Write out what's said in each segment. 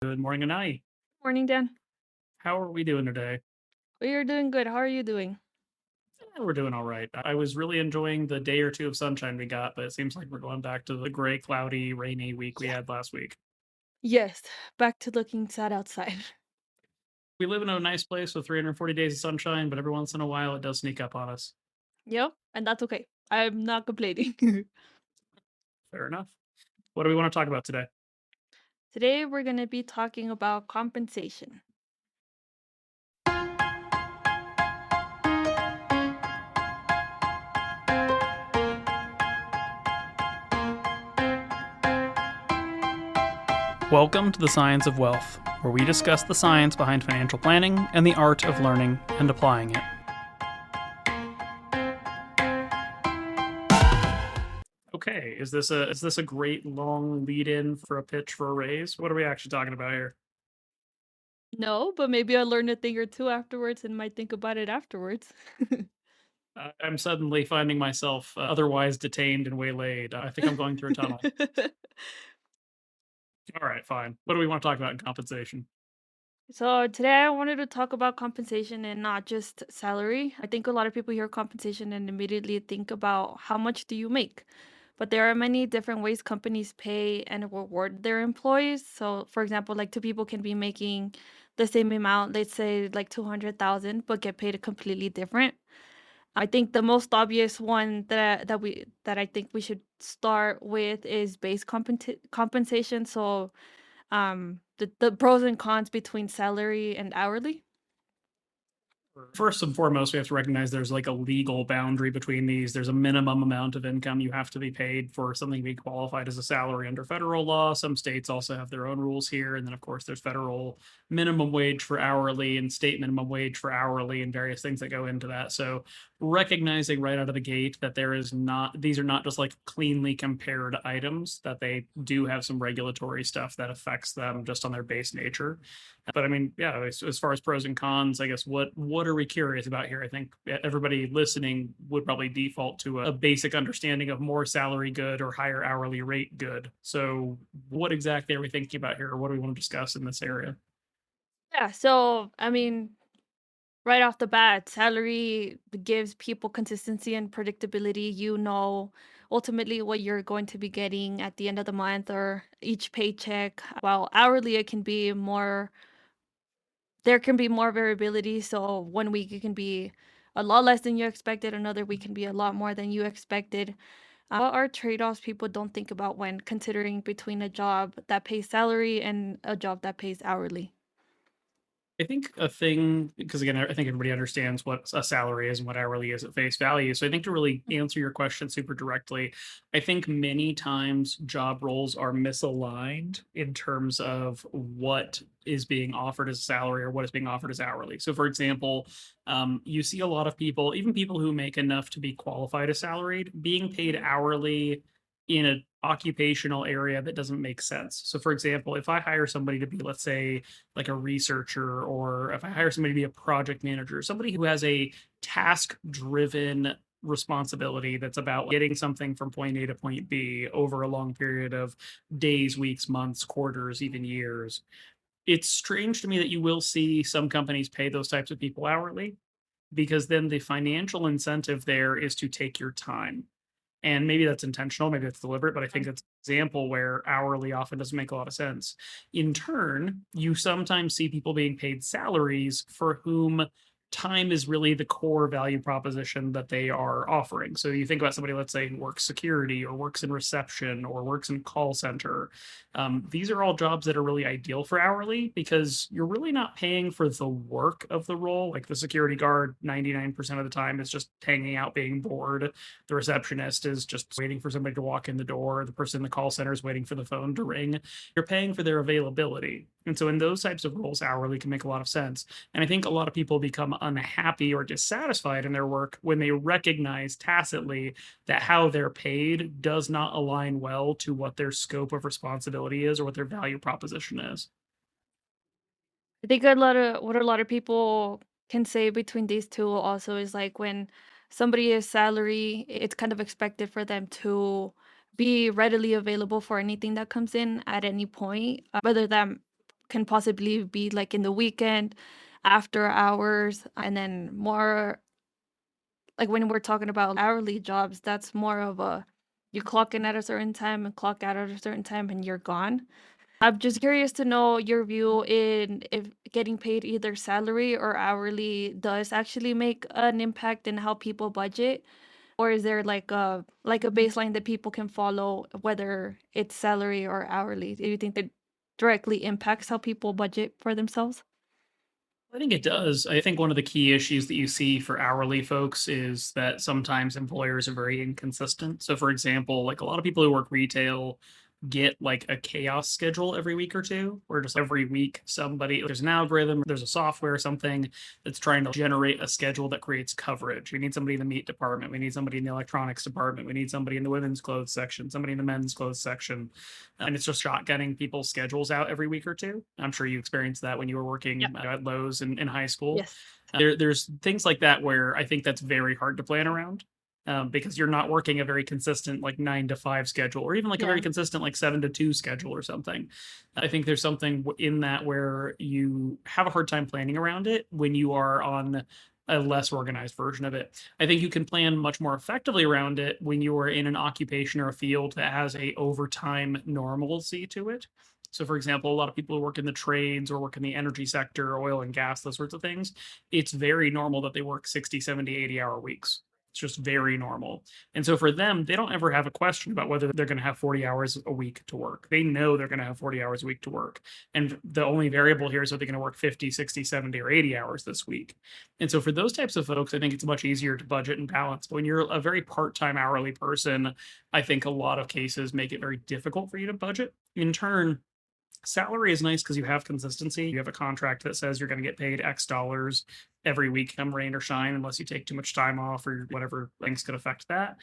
Good morning, Anahi. Morning, Dan. How are we doing today? We are doing good. How are you doing? We're doing all right. I was really enjoying the day or two of sunshine we got, but it seems like we're going back to the gray, cloudy, rainy week we Yeah. had last week. Yes, back to looking sad outside. We live in a nice place with 340 days of sunshine, but every once in a while it does sneak up on us. Yep, and that's okay. I'm not complaining. Fair enough. What do we want to talk about today? Today, we're going to be talking about compensation. Welcome to the Science of Wealth, where we discuss the science behind financial planning and the art of learning and applying it. Okay, is this a great long lead in for a pitch for a raise? What are we actually talking about here? No, but maybe I'll learn a thing or two afterwards and might think about it afterwards. I'm suddenly finding myself otherwise detained and waylaid. I think I'm going through a tunnel. All right, fine. What do we want to talk about in compensation? So, today I wanted to talk about compensation and not just salary. I think a lot of people hear compensation and immediately think about how much do you make? But there are many different ways companies pay and reward their employees. So, for example, like two people can be making the same amount, let's say like 200,000, but get paid completely different. I think the most obvious one that I think we should start with is base compensation. So, the pros and cons between salary and hourly. First and foremost, we have to recognize there's like a legal boundary between these. There's a minimum amount of income you have to be paid for something to be qualified as a salary under federal law. Some states also have their own rules here. And then, of course, there's federal minimum wage for hourly and state minimum wage for hourly and various things that go into that. So, recognizing right out of the gate that these are not just like cleanly compared items, that they do have some regulatory stuff that affects them just on their base nature. But I mean, yeah, as far as pros and cons, I guess what are we curious about here? I think everybody listening would probably default to a basic understanding of more salary good or higher hourly rate good. So, what exactly are we thinking about here, or what do we want to discuss in this area? Yeah, so I mean, right off the bat, salary gives people consistency and predictability. You know ultimately what you're going to be getting at the end of the month or each paycheck. While hourly, it can be more, there can be more variability. So one week it can be a lot less than you expected, another week can be a lot more than you expected. What are trade-offs people don't think about when considering between a job that pays salary and a job that pays hourly? I think a thing, because again, I think everybody understands what a salary is and what hourly is at face value. So I think to really answer your question super directly, I think many times job roles are misaligned in terms of what is being offered as a salary or what is being offered as hourly. So, for example, you see a lot of people, even people who make enough to be qualified as salaried, being paid hourly in an occupational area that doesn't make sense. So, for example, if I hire somebody to be, let's say, like a researcher, or if I hire somebody to be a project manager, somebody who has a task driven responsibility that's about getting something from point A to point B over a long period of days, weeks, months, quarters, even years. It's strange to me that you will see some companies pay those types of people hourly, because then the financial incentive there is to take your time. And maybe that's intentional, maybe that's deliberate, but I think Mm. it's an example where hourly often doesn't make a lot of sense. In turn, you sometimes see people being paid salaries for whom time is really the core value proposition that they are offering. So you think about somebody, let's say, who works security or works in reception or works in call center. These are all jobs that are really ideal for hourly because you're really not paying for the work of the role. Like the security guard, 99% of the time is just hanging out, being bored. The receptionist is just waiting for somebody to walk in the door. The person in the call center is waiting for the phone to ring. You're paying for their availability. And so in those types of roles, hourly can make a lot of sense. And I think a lot of people become unhappy or dissatisfied in their work when they recognize tacitly that how they're paid does not align well to what their scope of responsibility is or what their value proposition is. I think a lot of what a lot of people can say between these two also is like when somebody is salary, it's kind of expected for them to be readily available for anything that comes in at any point, whether that can possibly be like in the weekend, after hours, and then more like when we're talking about hourly jobs, that's more of a you clock in at a certain time and clock out at a certain time and you're gone. I'm just curious to know your view in if getting paid either salary or hourly does actually make an impact in how people budget, or is there like a baseline that people can follow whether it's salary or hourly? Do you think that directly impacts how people budget for themselves? I think it does. I think one of the key issues that you see for hourly folks is that sometimes employers are very inconsistent. So, for example, like a lot of people who work retail get like a chaos schedule every week or two, where just every week there's an algorithm, there's a software or something that's trying to generate a schedule that creates coverage. We need somebody in the meat department, we need somebody in the electronics department, we need somebody in the women's clothes section, somebody in the men's clothes section. And it's just shotgunning people's schedules out every week or two. I'm sure you experienced that when you were Yeah. working at Lowe's in high school. Yes. There's things like that where I think that's very hard to plan around, because you're not working a very consistent like 9 to 5 schedule, or even like a very Yeah. consistent like 7 to 2 schedule or something. I think there's something in that where you have a hard time planning around it when you are on a less organized version of it. I think you can plan much more effectively around it when you are in an occupation or a field that has a overtime normalcy to it. So, for example, a lot of people who work in the trades or work in the energy sector, oil and gas, those sorts of things, it's very normal that they work 60, 70, 80-hour weeks. It's just very normal. And so for them, they don't ever have a question about whether they're going to have 40 hours a week to work. They know they're going to have 40 hours a week to work. And the only variable here is, are they going to work 50, 60, 70, or 80 hours this week? And so for those types of folks, I think it's much easier to budget and balance. But when you're a very part time hourly person, I think a lot of cases make it very difficult for you to budget. In turn, salary is nice because you have consistency. You have a contract that says you're going to get paid X dollars every week, come rain or shine, unless you take too much time off or whatever things could affect that.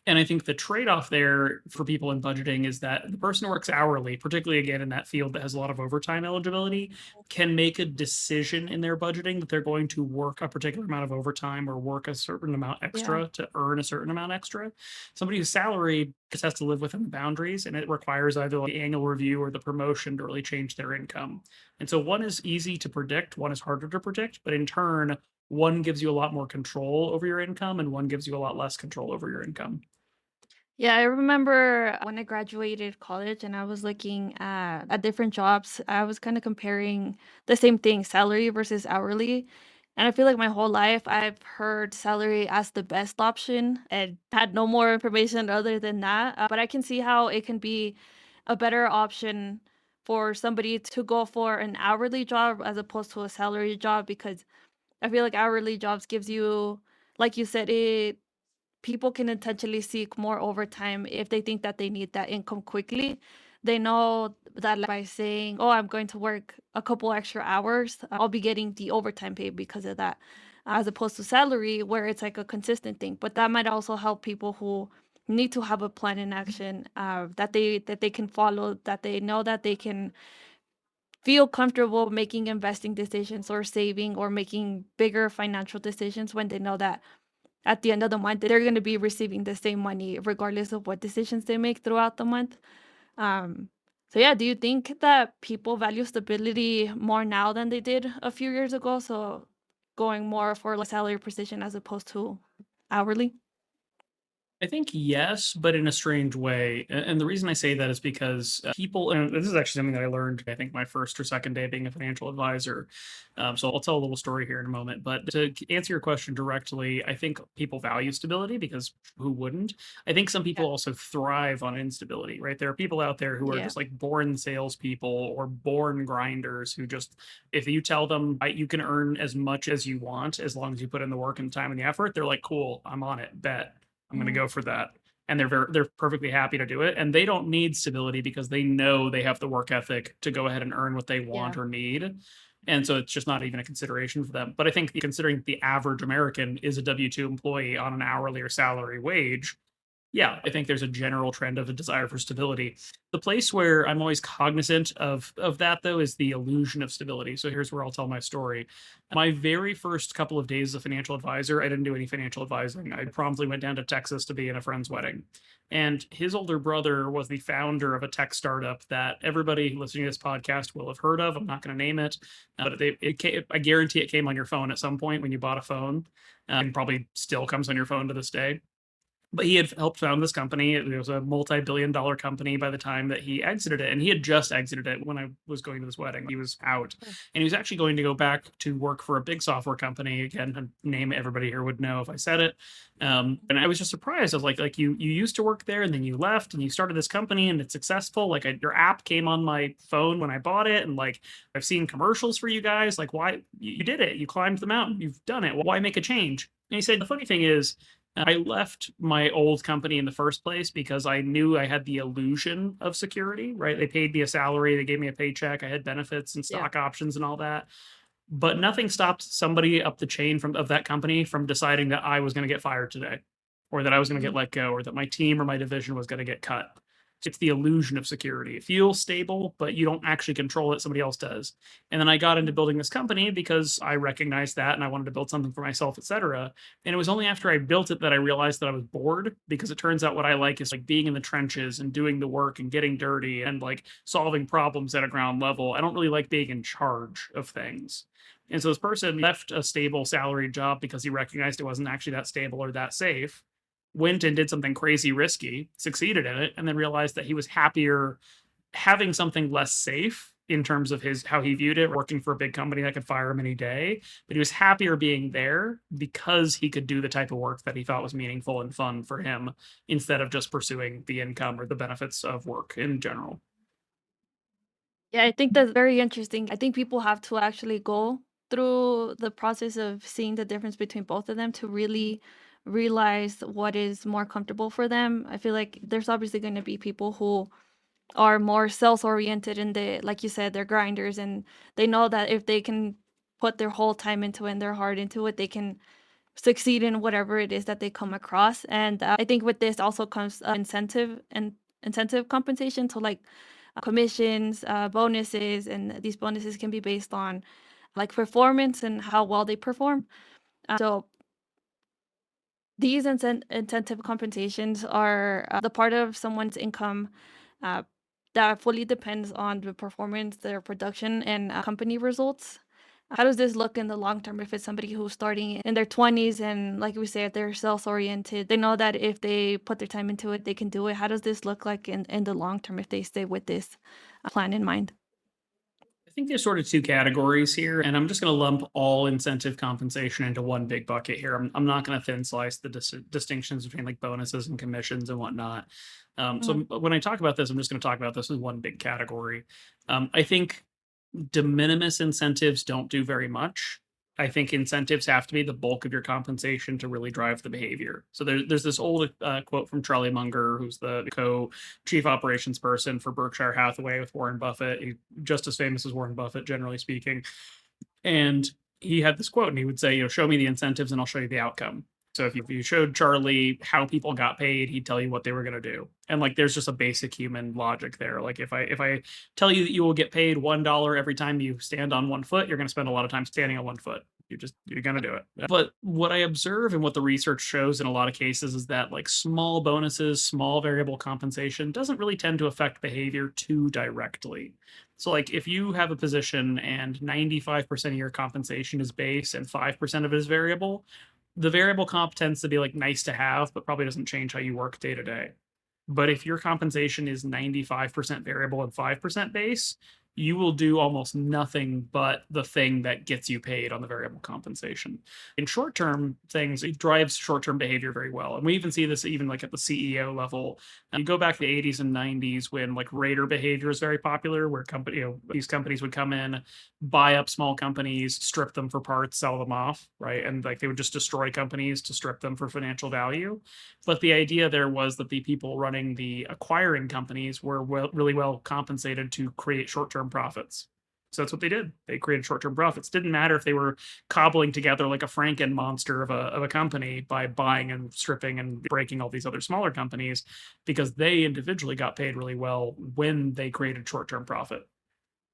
And I think the trade-off there for people in budgeting is that the person who works hourly, particularly again in that field that has a lot of overtime eligibility, can make a decision in their budgeting that they're going to work a particular amount of overtime or work a certain amount Yeah. extra to earn a certain amount extra. Somebody who's salaried just has to live within the boundaries, and it requires either like the annual review or the promotion to really change their income. And so one is easy to predict, one is harder to predict, but in turn, one gives you a lot more control over your income and one gives you a lot less control over your income. Yeah, I remember when I graduated college and I was looking at different jobs, I was kind of comparing the same thing, salary versus hourly. And I feel like my whole life I've heard salary as the best option and had no more information other than that. But I can see how it can be a better option for somebody to go for an hourly job as opposed to a salary job, because I feel like hourly jobs gives you, like you said, it people can intentionally seek more overtime if they think that they need that income quickly. They know that by saying, "Oh, I'm going to work a couple extra hours, I'll be getting the overtime pay because of that," as opposed to salary where it's like a consistent thing. But that might also help people who need to have a plan in action, that they can follow, that they know that they can feel comfortable making investing decisions or saving or making bigger financial decisions when they know that at the end of the month, they're gonna be receiving the same money regardless of what decisions they make throughout the month. Um, so yeah, do you think that people value stability more now than they did a few years ago? So going more for like salary position as opposed to hourly? I think yes, but in a strange way. And the reason I say that is because people, and this is actually something that I learned, I think, my first or second day being a financial advisor. So I'll tell a little story here in a moment. But to answer your question directly, I think people value stability because who wouldn't? I think some Yeah. people also thrive on instability, right? There are people out there who are Yeah. just like born salespeople or born grinders who just, if you tell them you can earn as much as you want as long as you put in the work and time and the effort, they're like, cool, I'm on it, bet. I'm going to Mhm. go for that. And they're perfectly happy to do it. And they don't need stability because they know they have the work ethic to go ahead and earn what they Yeah. want or need. And so it's just not even a consideration for them. But I think considering the average American is a W 2 employee on an hourly or salary wage, Yeah, I think there's a general trend of a desire for stability. The place where I'm always cognizant of that though is the illusion of stability. So here's where I'll tell my story. My very first couple of days as a financial advisor, I didn't do any financial advising. I promptly went down to Texas to be in a friend's wedding. And his older brother was the founder of a tech startup that everybody listening to this podcast will have heard of. I'm not going to name it, but I guarantee it came on your phone at some point when you bought a phone, and probably still comes on your phone to this day. But he had helped found this company. It was a multi-billion-dollar company by the time that he exited it, and he had just exited it when I was going to this wedding. He was out, Mm. and he was actually going to go back to work for a big software company. Again, a name everybody here would know if I said it. And I was just surprised. I was like you used to work there, and then you left, and you started this company, and it's successful. Your app came on my phone when I bought it, and like I've seen commercials for you guys. Like, why you did it? You climbed the mountain. You've done it. Why make a change?" And he said, "The funny thing is, I left my old company in the first place because I knew I had the illusion of security, right? They paid me a salary, they gave me a paycheck, I had benefits and Yeah. stock options and all that. But nothing stopped somebody up the chain from of that company from deciding that I was going to get fired today, or that I was going to get Mhm. let go, or that my team or my division was going to get cut. It's the illusion of security. It feels stable, but you don't actually control it, somebody else does. And then I got into Mhm. building this company because I recognized that and I wanted to build something for myself, etc. And it was only after I built it that I realized that I was bored, because it turns out what I like is like being in the trenches and doing the work and getting dirty and like solving problems at a ground level. I don't really like being in charge of things. And so this person left a stable salary job because he recognized it wasn't actually that stable or that safe, went and did something crazy risky, succeeded in it, and then realized that he was happier having something less safe in terms of his how he viewed it, working for a big company that could fire him any day. But he was happier being there because he could do the type of work that he thought was meaningful and fun for him, instead of just pursuing the income or the benefits of work in general. Yeah, I think that's very interesting. I think people have to actually go through the process of seeing the difference between both of them to really realize what is more comfortable for them. I feel like there's obviously going to be people who are more sales oriented and they, like you said, they're grinders and they know that if they can put their whole time into it and their heart into it, they can succeed in whatever it is that they come across. And I think with this also comes incentive compensation. So like commissions, bonuses, and these bonuses can be based on like performance and how well they perform. So these incentive compensations are the part of someone's income uh, that fully depends on the performance, their production, and company results. How does this look in the long term if it's somebody who's starting in their 20s and, like we said, they're sales oriented? They know that if they put their time into it, they can do it. How does this look like in the long term if they stay with this plan in mind? I think there's sort of two categories here, and I'm just going to lump all incentive compensation into one big bucket here. I'm not going to thin slice the distinctions between like bonuses and commissions and whatnot. Mhm. When I talk about this, I'm just going to talk about this as one big category. I think de minimis incentives don't do very much. I think incentives have to be the bulk of your compensation to really drive the behavior. So there's this old quote from Charlie Munger, who's the co-chief operations person for Berkshire Hathaway with Warren Buffett. He's just as famous as Warren Buffett, generally speaking. And he had this quote, and he would say, "Show me the incentives, and I'll show you the outcome." So if you showed Charlie how people got paid, he'd tell you what they were going to do. And like, there's just a basic human logic there. Like, if I tell you that you will get paid $1 every time you stand on one foot, you're going to spend a lot of time standing on one foot. You're going to do it. But what I observe and what the research shows in a lot of cases is that like small bonuses, small variable compensation doesn't really tend to affect behavior too directly. So like if you have a position and 95% of your compensation is base and 5% of it is variable, the variable comp tends to be like nice to have, but probably doesn't change how you work day to day. But if your compensation is 95% variable and 5% base, you will do almost nothing but the thing that gets you paid on the variable compensation. In short term things, it drives short term behavior very well. And we even see this even like at the CEO level. You go back to the 80s and 90s when like raider behavior is very popular, where these companies would come in, buy up small companies, strip them for parts, sell them off, right? And like they would just destroy companies to strip them for financial value. But the idea there was that the people running the acquiring companies were really well compensated to create short term profits. So that's what they did. They created short-term profits. Didn't matter if they were cobbling together like a Franken monster of a company by buying and stripping and breaking all these other smaller companies, because they individually got paid really well when they created short-term profit.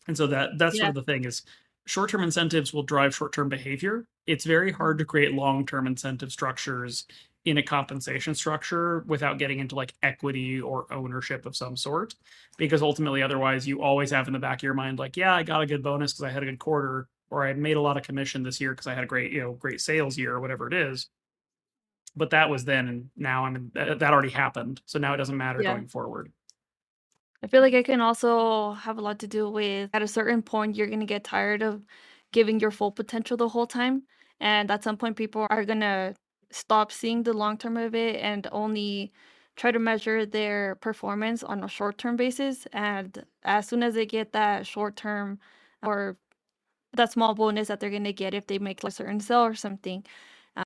And so that's sort Yeah. of the thing is short-term incentives will drive short-term behavior. It's very hard to create long-term incentive structures in a compensation structure without getting into like equity or ownership of some sort, because ultimately otherwise you always have in the back of your mind like, yeah, I got a good bonus because I had a good quarter, or I made a lot of commission this year because I had a great, great sales year or whatever it is. But that was then, and now that already happened, so now it doesn't matter Yeah. going forward. I feel like it can also have a lot to do with at a certain point, you're going to get tired of giving your full potential the whole time. And at some point, people are going to stop seeing the long term of it and only try to measure their performance on a short term basis. And as soon as they get that short term or that small bonus that they're going to get if they make like a certain sale or something,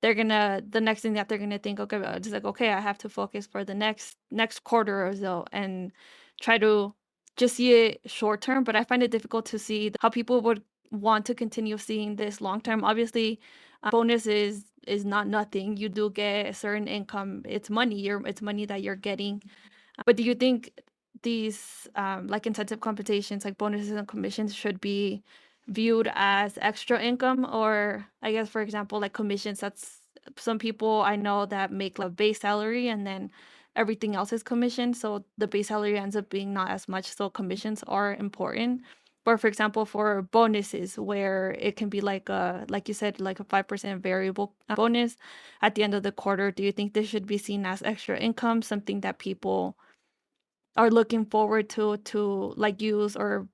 they're gonna the next thing that they're gonna think, okay, it's like, okay, I have to focus for the next quarter or so and try to just see it short term. But I find it difficult to see how people would want to continue seeing this long term. Obviously, bonus is not nothing. You do get a certain income. It's money. It's money that you're getting. But do you think these like incentive compensations, like bonuses and commissions, should be viewed as extra income? Or I guess, for example, like commissions, that's some people I know that make like a base salary and then everything else is commission. So the base salary ends up being not as much. So commissions are important. Or for example, for bonuses, where it can be like like you said, like a 5% variable bonus at the end of the quarter. Do you think this should be seen as extra income, something that people are looking forward to like use or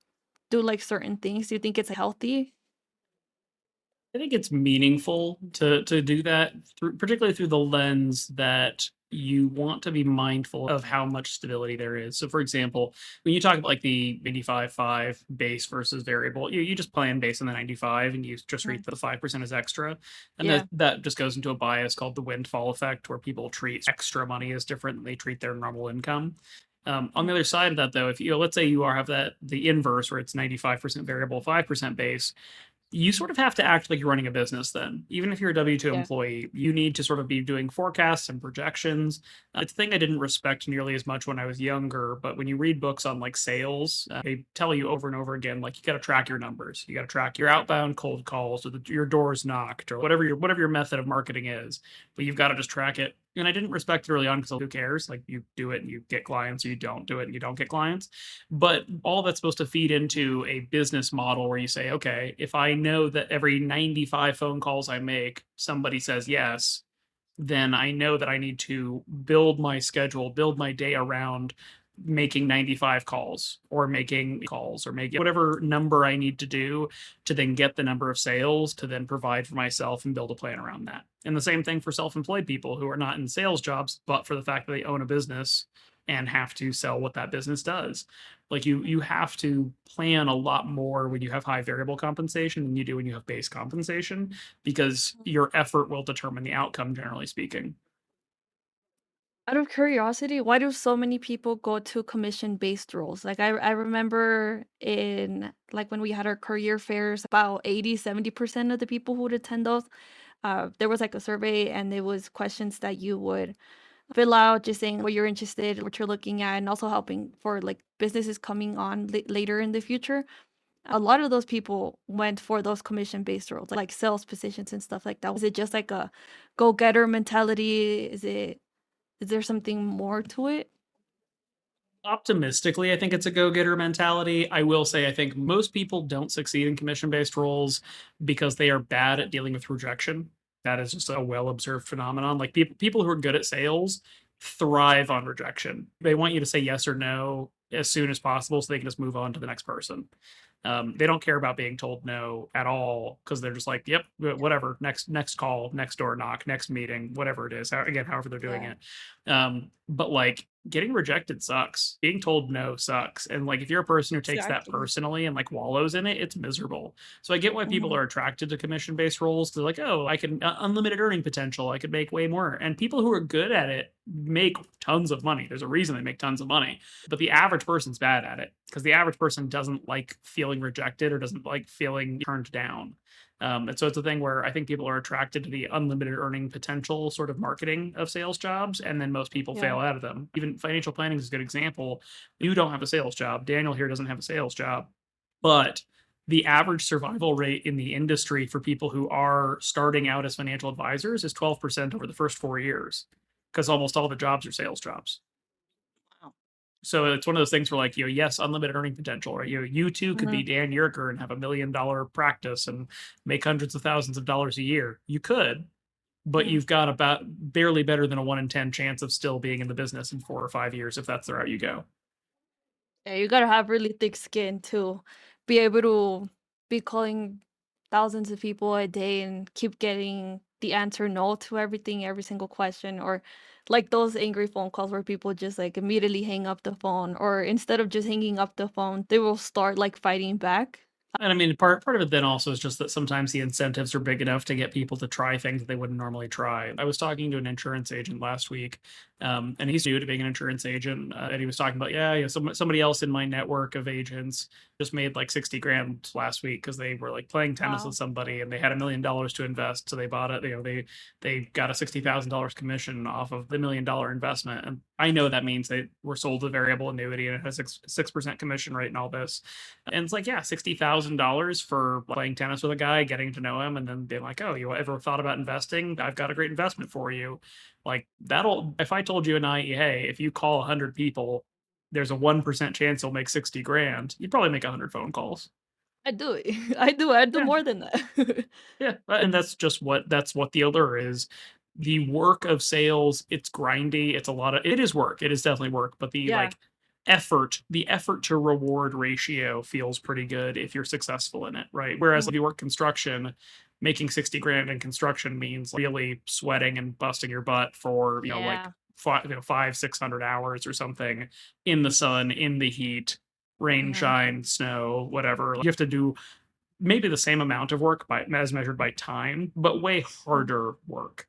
do like certain things? Do you think it's healthy? I think it's meaningful to do that through, particularly through the lens that you want to be mindful of how much stability there is. So, for example, when you talk about like the 95/5 base versus variable, you just plan based on the 95 and you just Mhm. treat the 5% as extra. And Yeah. that just goes into a bias called the windfall effect, where people treat extra money as different than they treat their normal income. On Mhm. the other side of that, though, if you let's say you are have that the inverse where it's 95% variable, 5% base, you sort of have to act like you're running a business then. Even if you're a W 2 Yeah. employee, you need to sort of be doing forecasts and projections. It's a thing I didn't respect nearly as much when I was younger, but when you read books on like sales, they tell you over and over again, like you got to track your numbers. You got to track your outbound cold calls or your doors knocked or whatever your method of marketing is, but you've got to just track it. And I didn't respect it early on because who cares? Like you do it and you get clients, or you don't do it and you don't get clients. But all that's supposed to feed into a business model where you say, okay, if I know that every 95 phone calls I make, somebody says yes, then I know that I need to build my schedule, build my day around making 95 calls or making whatever number I need to do to then get the number of sales to then provide for myself and build a plan around that. And the same thing for self-employed people who are not in sales jobs, but for the fact that they own a business and have to sell what that business does. Like you have to plan a lot more when you have high variable compensation than you do when you have base compensation, because your effort will determine the outcome, generally speaking. Out of curiosity, why do so many people go to commission-based roles? Like I remember in like when we had our career fairs, about 80-70% of the people who would attend those, there was like a survey and there was questions that you would fill out just saying what you're interested, what you're looking at, and also helping for like businesses coming on later in the future. A lot of those people went for those commission-based roles, like sales positions and stuff like that. Was it just like a go-getter mentality? Is there something more to it? Optimistically, I think it's a go-getter mentality. I will say I think most people don't succeed in commission-based roles because they are bad at dealing with rejection. That is just a well-observed phenomenon. Like people who are good at sales thrive on rejection. They want you to say yes or no as soon as possible so they can just move on to the next person. They don't care about being told no at all because they're just like, yep, whatever, next call, next door knock, next meeting, whatever it is. Again, however they're doing Yeah, it. But like getting rejected sucks. Being told no sucks. And like if you're a person who takes that exactly. personally and like wallows in it, it's miserable. So I get why people Mhm. are attracted to commission based roles. They're like, oh, I can unlimited earning potential. I could make way more. And people who are good at it make tons of money. There's a reason they make tons of money, but the average person's bad at it because the average person doesn't like feeling rejected or doesn't like feeling turned down. And so it's a thing where I think people are attracted to the unlimited earning potential sort of marketing of sales jobs, and then most people Yeah. fail out of them. Even financial planning is a good example. You don't have a sales job. Daniel here doesn't have a sales job, but the average survival rate in the industry for people who are starting out as financial advisors is 12% over the first 4 years because almost all the jobs are sales jobs. Wow. So it's one of those things where, like, yes, unlimited earning potential, right? You too could be Mhm. Dan Yerker and have $1 million practice and make hundreds of thousands of dollars a year. You could, but Mhm. you've got about barely better than a 1 in 10 chance of still being in the business in 4 or 5 years if that's the route you go. Yeah, you gotta have really thick skin to be able to be calling thousands of people a day and keep getting the answer no to everything, every single question, or like those angry phone calls where people just like immediately hang up the phone, or instead of just hanging up the phone, they will start like fighting back. And I mean, part of it then also is just that sometimes the incentives are big enough to get people to try things that they wouldn't normally try. I was talking to an insurance agent last week, and he's new to being an insurance agent, and he was talking about, yeah, somebody else in my network of agents just made like 60 grand last week because they were like playing tennis with Wow. somebody and they had $1 million to invest, so they bought it. They got a $60,000 commission off of the $1 million investment, and I know that means they were sold a variable annuity and it has 6% commission rate and all this. And it's like, yeah, $60,000 for playing tennis with a guy, getting to know him, and then being like, oh, you ever thought about investing? I've got a great investment for you. Like, that'll, if I told you and I, hey, if you call 100 people, there's a 1% chance you'll make 60 grand, you'd probably make 100 phone calls. I do it. I do Yeah. more than that. Yeah, and that's what the allure is. The work of sales, it's grindy, it's a lot of it is work, it is definitely work, but the, Yeah. like, the effort to reward ratio feels pretty good if you're successful in it, right? Whereas Mhm. if you work construction, making 60 grand in construction means really sweating and busting your butt for, like Yeah. 500, 600 hours or something in the sun, in the heat, rain, Mhm. shine, snow, whatever. You have to do maybe the same amount of work by as measured by time, but way Mhm. harder work.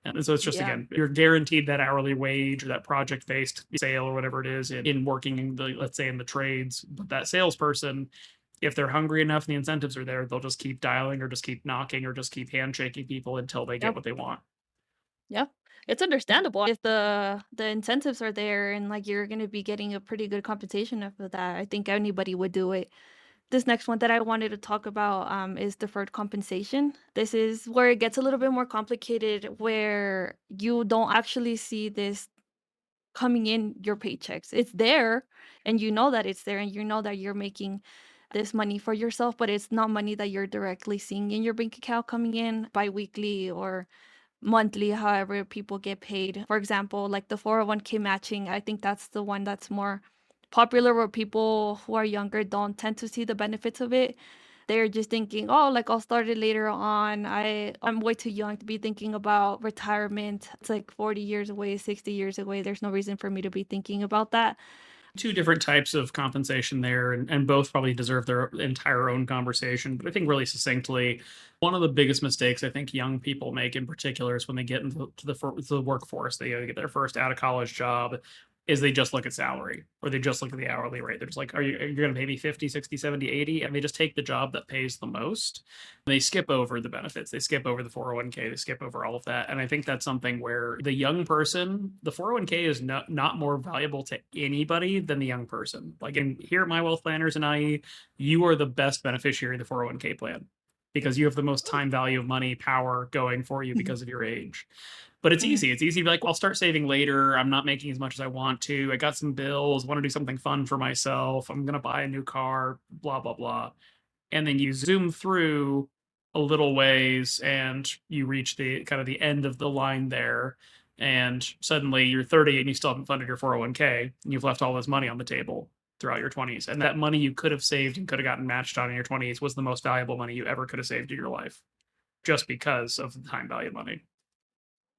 And so it's just, Yeah. again, you're guaranteed that hourly wage or that project based sale or whatever it is in working in the, let's say, in the trades. But that salesperson, if they're hungry enough and the incentives are there, they'll just keep dialing or just keep knocking or just keep handshaking people until they get Yep. what they want. Yeah. It's understandable if the incentives are there and like you're gonna be getting a pretty good compensation after that. I think anybody would do it. This next one that I wanted to talk about is deferred compensation. This is where it gets a little bit more complicated, where you don't actually see this coming in your paychecks. It's there, and you know that it's there, and you know that you're making this money for yourself, but it's not money that you're directly seeing in your bank account coming in biweekly or monthly, however people get paid. For example, like the 401k matching, I think that's the one that's more popular where people who are younger don't tend to see the benefits of it. They're just thinking, "Oh, like I'll start it later on. I'm way too young to be thinking about retirement. It's like 40 years away, 60 years away. There's no reason for me to be thinking about that." Two different types of compensation there, and both probably deserve their entire own conversation. But I think really succinctly, one of the biggest mistakes I think young people make in particular is when they get into the workforce, they get their first out of college job, is they just look at salary or they just look at the hourly rate. They're just like, are you going to pay me 50, 60, 70, 80? And they just take the job that pays the most. They skip over the benefits. They skip over the 401k. They skip over all of that. And I think that's something where the young person, the 401k is not more valuable to anybody than the young person. Like, in here at My Wealth Planners and IE, you are the best beneficiary of the 401k plan because you have the most time value of money power going for you Mhm. because of your age. But it's Mhm. easy. It's easy to be like, well, I'll start saving later. I'm not making as much as I want to. I got some bills, want to do something fun for myself. I'm going to buy a new car, blah, blah, blah. And then you zoom through a little ways and you reach the kind of the end of the line there. And suddenly you're 30 and you still haven't funded your 401k. And you've left all this money on the table throughout your 20s. And that money you could have saved and could have gotten matched on in your 20s was the most valuable money you ever could have saved in your life just because of the time value of money.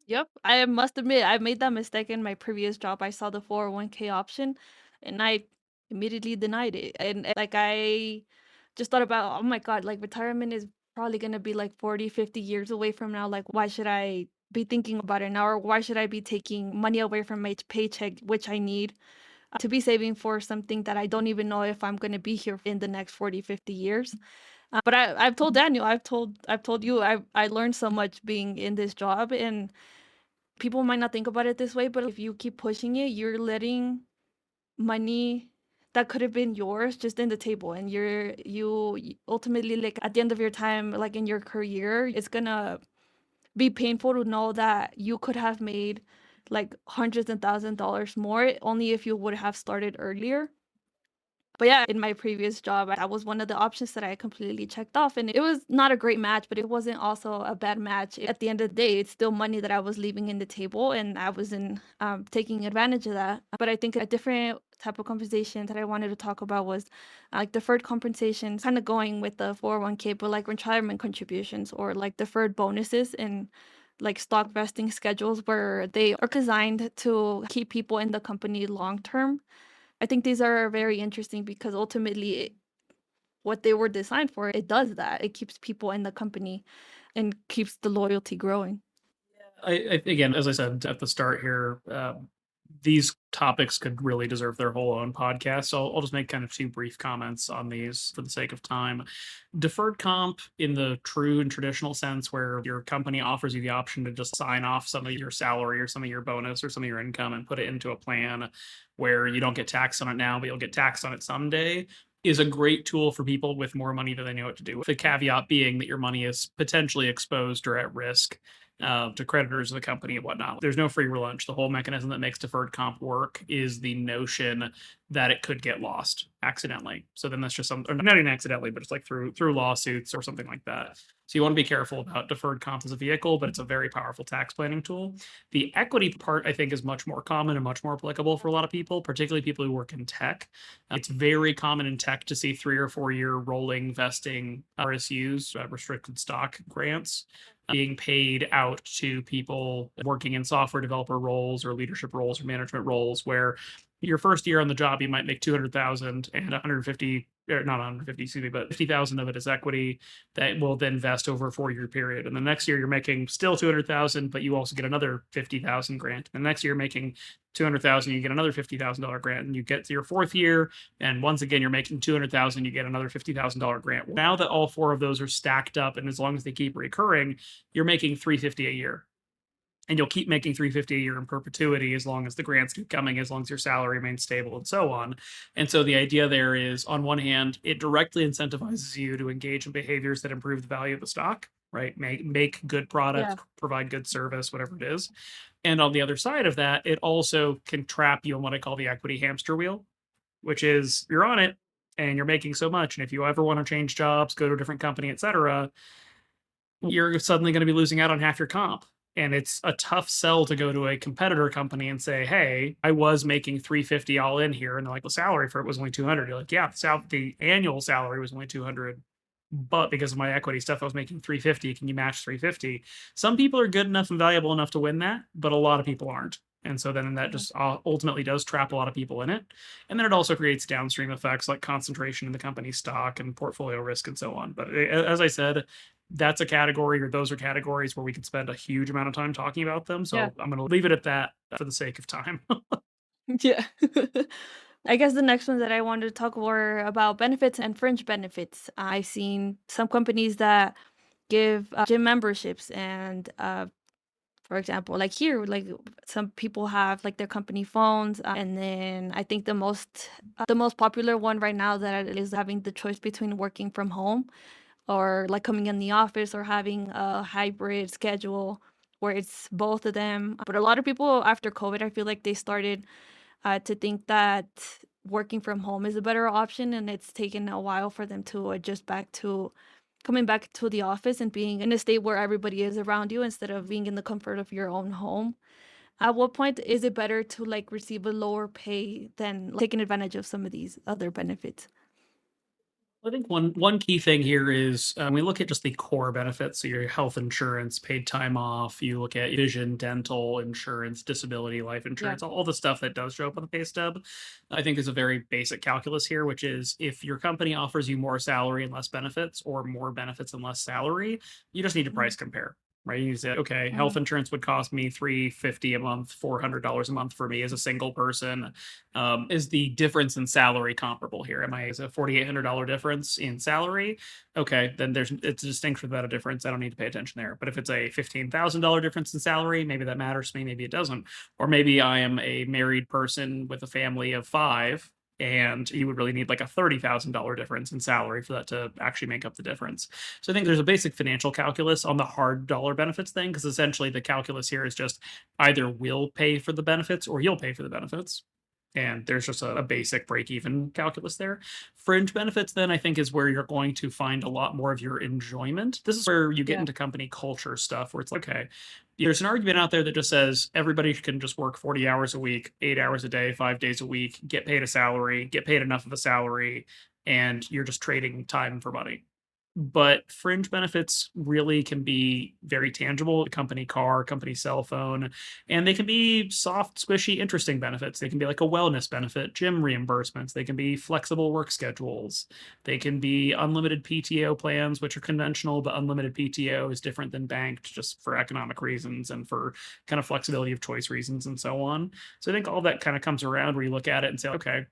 Yep, I must admit I made that mistake in my previous job. I saw the 401k option and I immediately denied it. And like I just thought about, oh my God, like retirement is probably going to be like 40, 50 years away from now. Like why should I be thinking about it now? Or why should I be taking money away from my paycheck, which I need to be saving for something that I don't even know if I'm going to be here in the next 40, 50 years? But I've told Daniel, I've told you, I learned so much being in this job, and people might not think about it this way, but if you keep pushing it, you're letting money that could have been yours just in the table, and ultimately, like, at the end of your time, like, in your career, it's gonna be painful to know that you could have made, like, hundreds and $1,000 more only if you would have started earlier. But yeah, in my previous job, that was one of the options that I completely checked off, and it was not a great match, but it wasn't also a bad match. At the end of the day, it's still money that I was leaving in the table, and I wasn't taking advantage of that. But I think a different type of compensation that I wanted to talk about was like deferred compensation, kind of going with the 401k, but like retirement contributions or like deferred bonuses and like stock vesting schedules where they are designed to keep people in the company long term. I think these are very interesting because ultimately what they were designed for, it does that. It keeps people in the company and keeps the loyalty growing. Again, as I said at the start here, these topics could really deserve their whole own podcast. So I'll just make kind of two brief comments on these for the sake of time. Deferred comp, in the true and traditional sense, where your company offers you the option to just sign off some of your salary or some of your bonus or some of your income and put it into a plan where you don't get taxed on it now, but you'll get taxed on it someday, is a great tool for people with more money than they know what to do with. The caveat being that your money is potentially exposed or at risk to creditors of the company and whatnot. There's no free lunch. The whole mechanism that makes deferred comp work is the notion that it could get lost accidentally. So then that's just some, or not even accidentally, but it's like through lawsuits or something like that. So you want to be careful about deferred comp as a vehicle, but it's a very powerful tax planning tool. The equity part, I think, is much more common and much more applicable for a lot of people, particularly people who work in tech. It's very common in tech to see 3 or 4 year rolling vesting RSUs, restricted stock grants, being paid out to people working in software developer roles or leadership roles or management roles, where your first year on the job you might make 200,000 and 150, or not 150, excuse me, but 50,000 of it is equity that will then vest over a 4 year period. And the next year you're making still 200,000, but you also get another 50,000 grant. And the next year you're making 200,000, you get another $50,000 grant, and you get to your fourth year, and once again you're making 200,000, you get another $50,000 grant. Now that all four of those are stacked up, and as long as they keep recurring, you're making 350 a year, and you'll keep making 350 a year in perpetuity as long as the grants keep coming, as long as your salary remains stable, and so on. And so the idea there is, on one hand, it directly incentivizes you to engage in behaviors that improve the value of the stock, right? Make good products, Yeah. provide good service, whatever it is. And on the other side of that, it also can trap you in what I call the equity hamster wheel, which is you're on it and you're making so much. And if you ever want to change jobs, go to a different company, etc., you're suddenly going to be losing out on half your comp. And it's a tough sell to go to a competitor company and say, "Hey, I was making 350 all in here," and they're like, "The salary for it was only 200." You're like, "Yeah, the annual salary was only 200, but because of my equity stuff, I was making 350. Can you match 350?" Some people are good enough and valuable enough to win that, but a lot of people aren't. And so then that Mhm. just ultimately does trap a lot of people in it. And then it also creates downstream effects like concentration in the company's stock and portfolio risk and so on. But as I said, that's a category, or those are categories where we could spend a huge amount of time talking about them. Yeah. So I'm going to leave it at that for the sake of time. Yeah. I guess the next one that I wanted to talk were about benefits and fringe benefits. I've seen some companies that give gym memberships and for example, like here, like some people have like their company phones, and then I think the most popular one right now that is having the choice between working from home or like coming in the office or having a hybrid schedule where it's both of them. But a lot of people after COVID, I feel like they started to think that working from home is a better option, and it's taken a while for them to adjust back to coming back to the office and being in a state where everybody is around you instead of being in the comfort of your own home. At what point is it better to like receive a lower pay than taking advantage of some of these other benefits? I think one key thing here is we look at just the core benefits. So your health insurance, paid time off. You look at vision, dental insurance, disability, life Yeah. insurance, all the stuff that does show up on the pay stub. I think there's a very basic calculus here, which is if your company offers you more salary and less benefits, or more benefits and less salary, you just need to Mhm. price compare. right? You say, okay, health Mhm. insurance would cost me 350 a month, $400 a month for me as a single person. Is the difference in salary comparable here? Am I is a $4,800 difference in salary? Okay, then it's a distinction without a difference. I don't need to pay attention there. But if it's a $15,000 difference in salary, maybe that matters to me. Maybe it doesn't. Or maybe I am a married person with a family of five, and you would really need like a $30,000 difference in salary for that to actually make up the difference. So I think there's a basic financial calculus on the hard dollar benefits thing, because essentially the calculus here is just either we'll pay for the benefits or you'll pay for the benefits. And there's just a basic break even calculus there. Fringe benefits, then, I think, is where you're going to find a lot more of your enjoyment. This is where you get Yeah. into company culture stuff, where it's like, okay, there's an argument out there that just says everybody can just work 40 hours a week, 8 hours a day, 5 days a week, get paid a salary, get paid enough of a salary, and you're just trading time for money. But fringe benefits really can be very tangible, a company car, company cell phone, and they can be soft, squishy, interesting benefits. They can be like a wellness benefit, gym reimbursements. They can be flexible work schedules. They can be unlimited PTO plans, which are conventional, but unlimited PTO is different than banked just for economic reasons and for kind of flexibility of choice reasons and so on. So I think all that kind of comes around where you look at it and say, okay,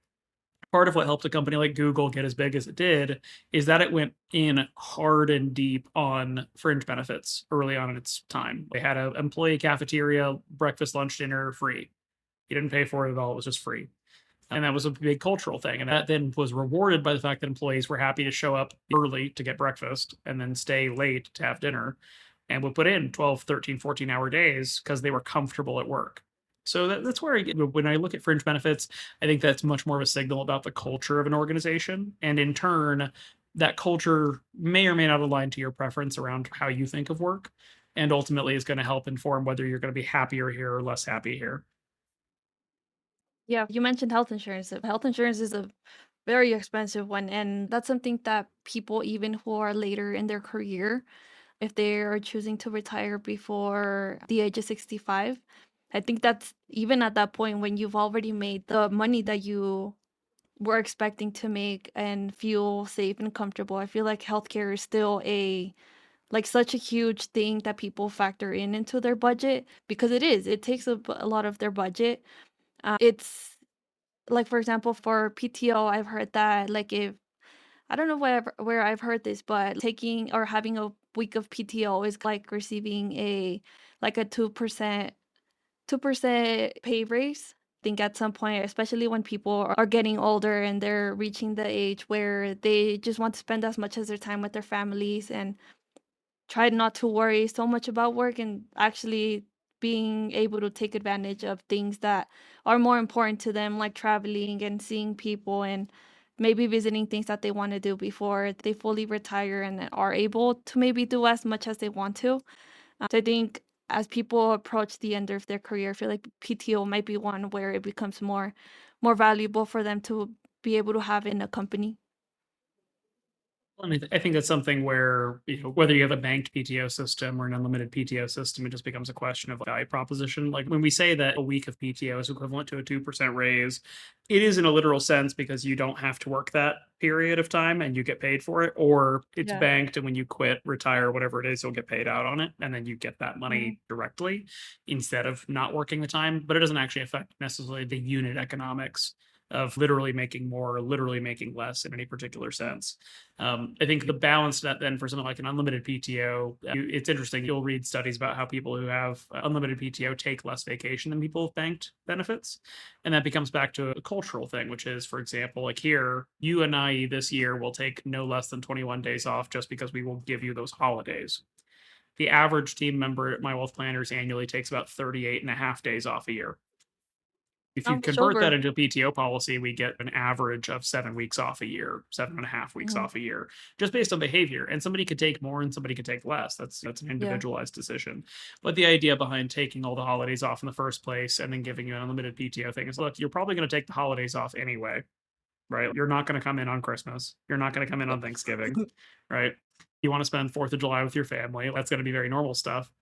part of what helped a company like Google get as big as it did is that it went in hard and deep on fringe benefits early on in its time. They had an employee cafeteria, breakfast, lunch, dinner free. You didn't pay for it at all, it was just free. And that was a big cultural thing. And that then was rewarded by the fact that employees were happy to show up early to get breakfast and then stay late to have dinner and would put in 12, 13, 14-hour days because they were comfortable at work. So that's where when I look at fringe benefits, I think that's much more of a signal about the culture of an organization. And in turn, that culture may or may not align to your preference around how you think of work, and ultimately is going to help inform whether you're going to be happier here or less happy here. Yeah, you mentioned health insurance. Health insurance is a very expensive one, and that's something that people even who are later in their career, if they are choosing to retire before the age of 65, I think that's even at that point when you've already made the money that you were expecting to make and feel safe and comfortable. I feel like healthcare is still a like such a huge thing that people factor in into their budget because it is. It takes a lot of their budget. It's like, for example, for PTO, I've heard that, like, if I don't know where I've heard this, but taking or having a week of PTO is like receiving a like a 2% pay raise. I think at some point, especially when people are getting older and they're reaching the age where they just want to spend as much as their time with their families and try not to worry so much about work and actually being able to take advantage of things that are more important to them, like traveling and seeing people and maybe visiting things that they want to do before they fully retire and are able to maybe do as much as they want to. So I think as people approach the end of their career, I feel like PTO might be one where it becomes more valuable for them to be able to have in a company. And I think that's something where, whether you have a banked PTO system or an unlimited PTO system, it just becomes a question of value proposition. Like when we say that a week of PTO is equivalent to a 2% raise, it is in a literal sense because you don't have to work that period of time and you get paid for it, or it's Yeah. banked and when you quit, retire, whatever it is, you'll get paid out on it. And then you get that Mhm. money directly instead of not working the time. But it doesn't actually affect necessarily the unit economics of literally making more or literally making less in any particular sense. I think the balance that then for something like an unlimited PTO, it's interesting. You'll read studies about how people who have unlimited PTO take less vacation than people with banked benefits. And that becomes back to a cultural thing, which is, for example, like here, you and I this year will take no less than 21 days off just because we will give you those holidays. The average team member at My Wealth Planners annually takes about 38 and a half days off a year. If you Sounds convert that sober. into a PTO policy, we get an average of 7 weeks off a year, 7.5 weeks Mhm. off a year, just based on behavior. And somebody could take more and somebody could take less. That's an Yeah. individualized decision. But the idea behind taking all the holidays off in the first place and then giving you an unlimited PTO thing is, look, you're probably going to take the holidays off anyway, right? You're not going to come in on Christmas. You're not going to come in Yeah. on Thanksgiving, right? You want to spend 4th of July with your family. That's going to be very normal stuff.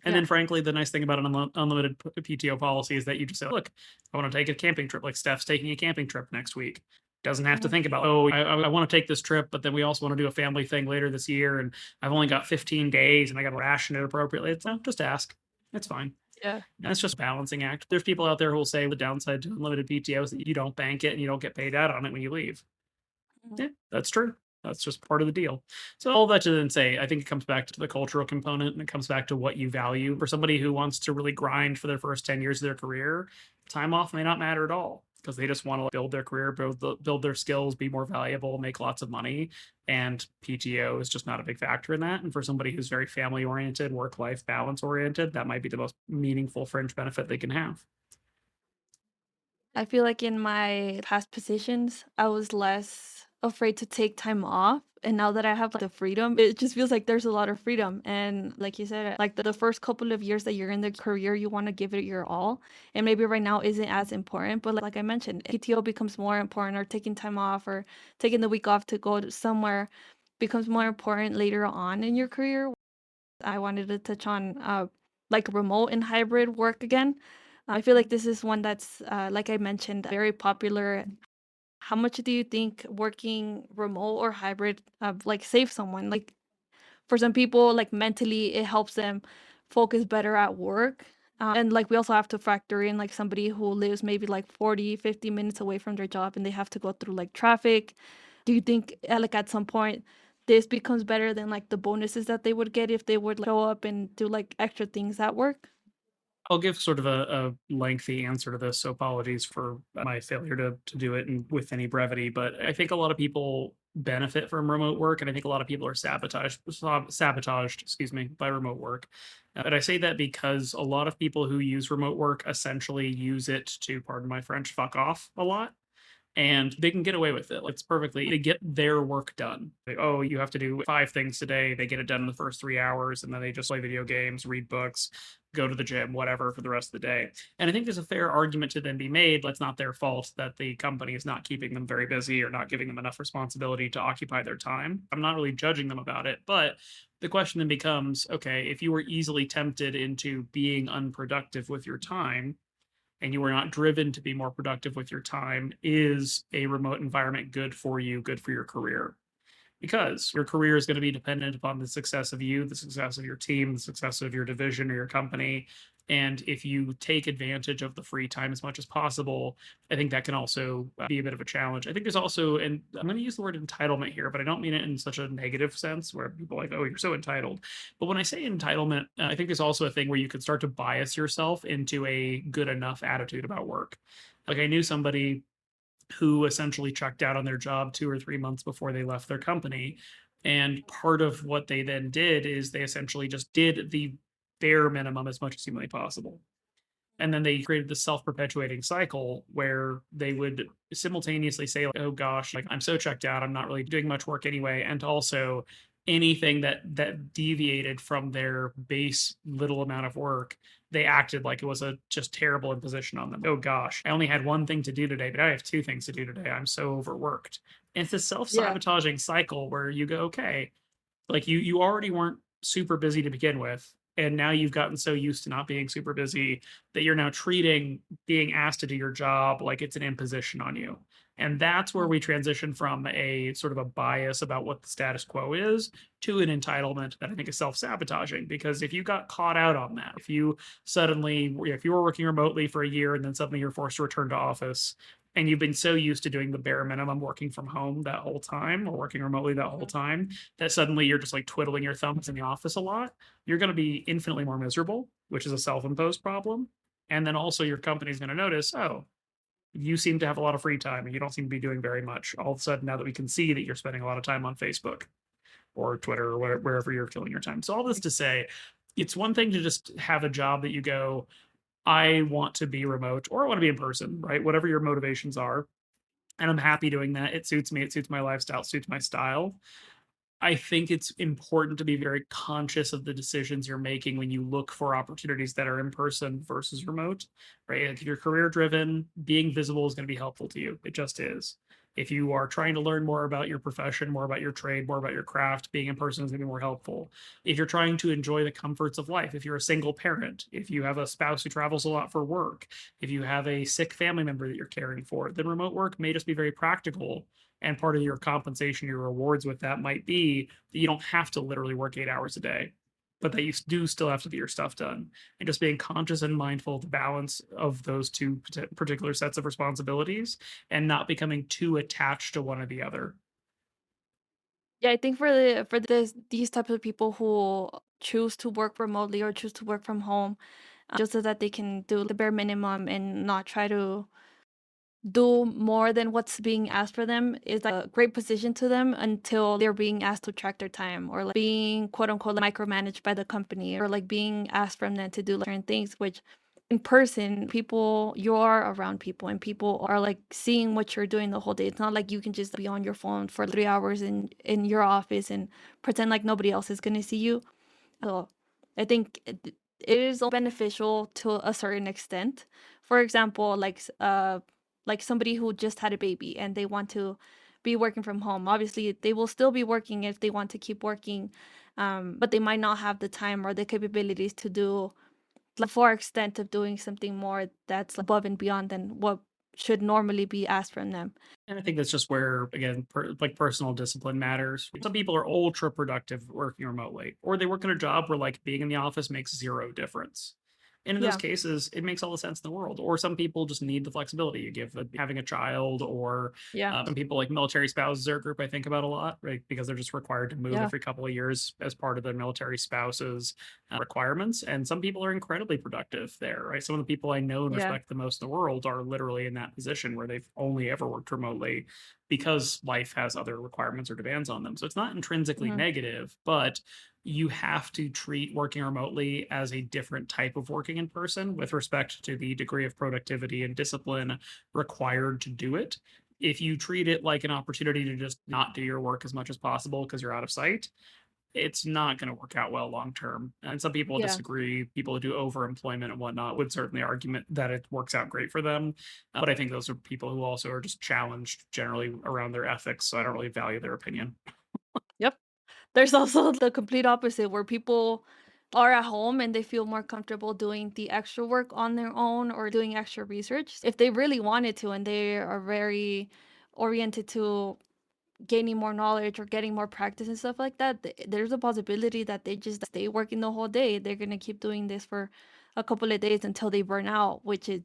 And Yeah. then, frankly, the nice thing about an unlimited PTO policy is that you just say, look, I want to take a camping trip. Like Steph's taking a camping trip next week. Doesn't have to Mhm. think about, oh, I want to take this trip, but then we also want to do a family thing later this year, and I've only got 15 days, and I got to ration it appropriately. It's no, just ask. It's fine. Yeah. That's just a balancing act. There's people out there who will say the downside to unlimited PTO is that you don't bank it and you don't get paid out on it when you leave. Mhm. Yeah, that's true. That's just part of the deal. So all that to then say, I think it comes back to the cultural component and it comes back to what you value. For somebody who wants to really grind for their first 10 years of their career, time off may not matter at all because they just want to build their career, build their skills, be more valuable, make lots of money. And PTO is just not a big factor in that. And for somebody who's very family oriented, work life balance oriented, that might be the most meaningful fringe benefit they can have. I feel like in my past positions, I was less afraid to take time off. And now that I have like, the freedom, it just feels like there's a lot of freedom. And like you said, like the first couple of years that you're in the career, you want to give it your all. And maybe right now isn't as important. But like I mentioned, PTO becomes more important, or taking time off, or taking the week off to go to somewhere becomes more important later on in your career. I wanted to touch on like remote and hybrid work again. I feel like this is one that's like I mentioned, very popular. How much do you think working remote or hybrid like save someone? Like for some people, like mentally, it helps them focus better at work. And like we also have to factor in like somebody who lives maybe like 40, 50 minutes away from their job and they have to go through like traffic. Do you think like at some point this becomes better than like the bonuses that they would get if they would like, show up and do like extra things at work? I'll give sort of a lengthy answer to this, so apologies for my failure to do it and with any brevity. But I think a lot of people benefit from remote work, and I think a lot of people are sabotaged, excuse me, by remote work. And I say that because a lot of people who use remote work essentially use it to, pardon my French, fuck off a lot and they can get away with it. Like, it's perfectly they get their work done. Like, oh, you have to do 5 things today. They get it done in the first 3 hours, and then they just play video games, read books, go to the gym, whatever, for the rest of the day. And I think there's a fair argument to then be made. That's not their fault that the company is not keeping them very busy or not giving them enough responsibility to occupy their time. I'm not really judging them about it, but the question then becomes, okay, if you were easily tempted into being unproductive with your time, and you are not driven to be more productive with your time, is a remote environment good for you, good for your career? Because your career is going to be dependent upon the success of you, the success of your team, the success of your division or your company. And if you take advantage of the free time as much as possible, I think that can also be a bit of a challenge. I think there's also, and I'm going to use the word entitlement here, but I don't mean it in such a negative sense where people are like, oh, you're so entitled. But when I say entitlement, I think there's also a thing where you could start to bias yourself into a good enough attitude about work. Like I knew somebody who essentially checked out on their job 2 or 3 months before they left their company. And part of what they then did is they essentially just did the bare minimum as much as humanly possible. And then they created this self-perpetuating cycle where they would simultaneously say, like, oh gosh, like I'm so checked out, I'm not really doing much work anyway. And also anything that deviated from their base little amount of work, they acted like it was a just terrible imposition on them. Oh gosh, I only had one thing to do today, but I have 2 things to do today. I'm so overworked. And it's a Yeah. self-sabotaging cycle where you go, okay, like you already weren't super busy to begin with, and now you've gotten so used to not being super busy that you're now treating being asked to do your job like it's an imposition on you. And that's where Mhm. we transition from a sort of a bias about what the status quo is to an entitlement that I think is self-sabotaging. Because if you got caught out on that, if you suddenly, if you were working remotely for a year and then suddenly you're forced to return to office, and you've been so used to doing the bare minimum working from home that whole time or working remotely that whole Mhm. time, that suddenly you're just like twiddling your thumbs in the office a lot, you're going to be infinitely more miserable, which is a self imposed problem. And then also your company's going to notice, oh, you seem to have a lot of free time and you don't seem to be doing very much. All of a sudden, now that we can see that you're spending a lot of time on Facebook or Twitter or wherever you're killing your time. So, all this to say, it's one thing to just have a job that you go, I want to be remote or I want to be in person, right? Whatever your motivations are. And I'm happy doing that. It suits me. It suits my lifestyle, it suits my style. I think it's important to be very conscious of the decisions you're making when you look for opportunities that are in person versus remote, right? Like if you're career driven, being visible is going to be helpful to you. It just is. If you are trying to learn more about your profession, more about your trade, more about your craft, being in person is going to be more helpful. If you're trying to enjoy the comforts of life, if you're a single parent, if you have a spouse who travels a lot for work, if you have a sick family member that you're caring for, then remote work may just be very practical. And part of your compensation, your rewards with that might be that you don't have to literally work 8 hours a day, but that you do still have to get your stuff done. And just being conscious and mindful of the balance of those two particular sets of responsibilities and not becoming too attached to one or the other. Yeah, I think for these types of people who choose to work remotely or choose to work from home, just so that they can do the bare minimum and not try to do more than what's being asked for them is a great position to them until they're being asked to track their time or like being quote unquote micromanaged by the company or like being asked from them to do like, certain things, which in person, people you are around people and people are like seeing what you're doing the whole day. It's not like you can just be on your phone for 3 hours in your office and pretend like nobody else is gonna see you. So, I think it is all beneficial to a certain extent. For example, like somebody who just had a baby and they want to be working from home. Obviously, they will still be working if they want to keep working, but they might not have the time or the capabilities to do the far extent of doing something more that's above and beyond than what should normally be asked from them. And I think that's just where, again, like personal discipline matters. Some people are ultra productive working remotely, or they work in a job where like being in the office makes zero difference. And in those Yeah, cases, it makes all the sense in the world. Or some people just need the flexibility you give having a child, or yeah, some people like military spouses are a group I think about a lot, right? Because they're just required to move yeah, every couple of years as part of their military spouses' requirements. And some people are incredibly productive there, right? Some of the people I know and yeah. respect the most in the world are literally in that position where they've only ever worked remotely because life has other requirements or demands on them. So it's not intrinsically Mhm. negative, but you have to treat working remotely as a different type of working in person with respect to the degree of productivity and discipline required to do it. If you treat it like an opportunity to just not do your work as much as possible because you're out of sight, it's not going to work out well long term. And some people Yeah. disagree. People who do overemployment and whatnot would certainly argument that it works out great for them. But I think those are people who also are just challenged generally around their ethics. So I don't really value their opinion. Yep. There's also the complete opposite where people are at home and they feel more comfortable doing the extra work on their own or doing extra research. If they really wanted to and they are very oriented to gaining more knowledge or getting more practice and stuff like that, there's a possibility that they just stay working the whole day. They're going to keep doing this for a couple of days until they burn out, which is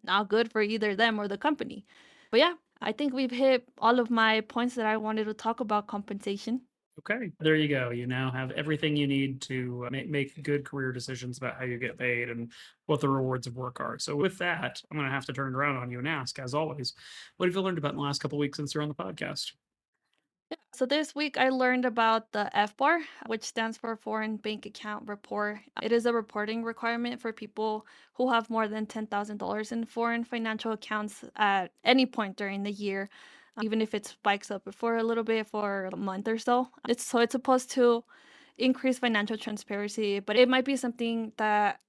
not good for either them or the company. But yeah, I think we've hit all of my points that I wanted to talk about compensation. Okay, there you go. You now have everything you need to make good career decisions about how you get paid and what the rewards of work are. So, with that, I'm going to have to turn it around on you and ask, as always, what have you learned about in the last couple of weeks since you're on the podcast? Yeah. So this week I learned about the FBAR, which stands for Foreign Bank Account Report. It is a reporting requirement for people who have more than $10,000 in foreign financial accounts at any point during the year, even if it spikes up for a little bit for a month or so. It's supposed to increase financial transparency, but it might be something that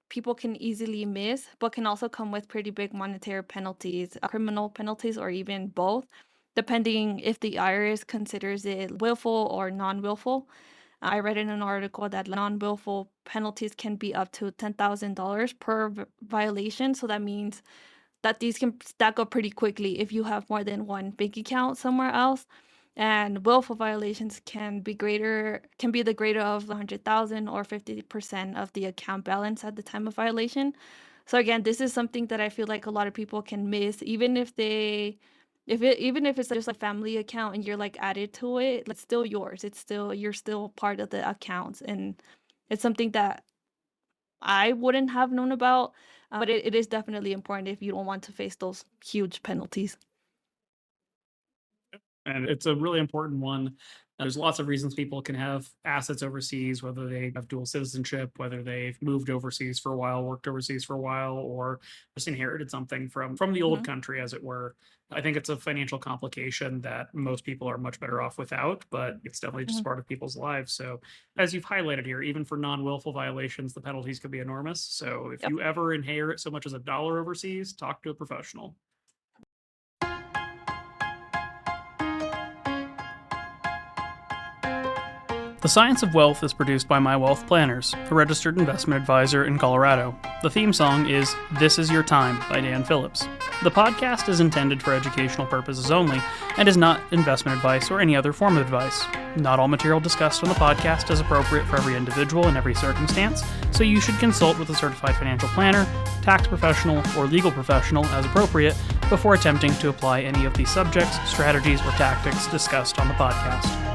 people can easily miss, but can also come with pretty big monetary penalties, criminal penalties, or even both, depending if the IRS considers it willful or non willful. I read in an article that non willful penalties can be up to $10,000 per violation. So that means that these can stack up pretty quickly if you have more than one bank account somewhere else. And willful violations can be the greater of 100,000 or 50% of the account balance at the time of violation. So again, this is something that I feel like a lot of people can miss, even if even if it's just a family account and you're like added to it, it's still yours. You're still part of the accounts. And it's something that I wouldn't have known about, but it is definitely important if you don't want to face those huge penalties. And it's a really important one. There's lots of reasons people can have assets overseas, whether they have dual citizenship, whether they've moved overseas for a while, worked overseas for a while, or just inherited something from the old Mhm. country, as it were. I think it's a financial complication that most people are much better off without, but it's definitely just Mhm. part of people's lives. So, as you've highlighted here, even for non-willful violations, the penalties could be enormous. So, if Yep. you ever inherit so much as a dollar overseas, talk to a professional. The Science of Wealth is produced by My Wealth Planners, a registered investment advisor in Colorado. The theme song is This Is Your Time by Dan Phillips. The podcast is intended for educational purposes only and is not investment advice or any other form of advice. Not all material discussed on the podcast is appropriate for every individual in every circumstance, so you should consult with a certified financial planner, tax professional, or legal professional as appropriate before attempting to apply any of the subjects, strategies, or tactics discussed on the podcast.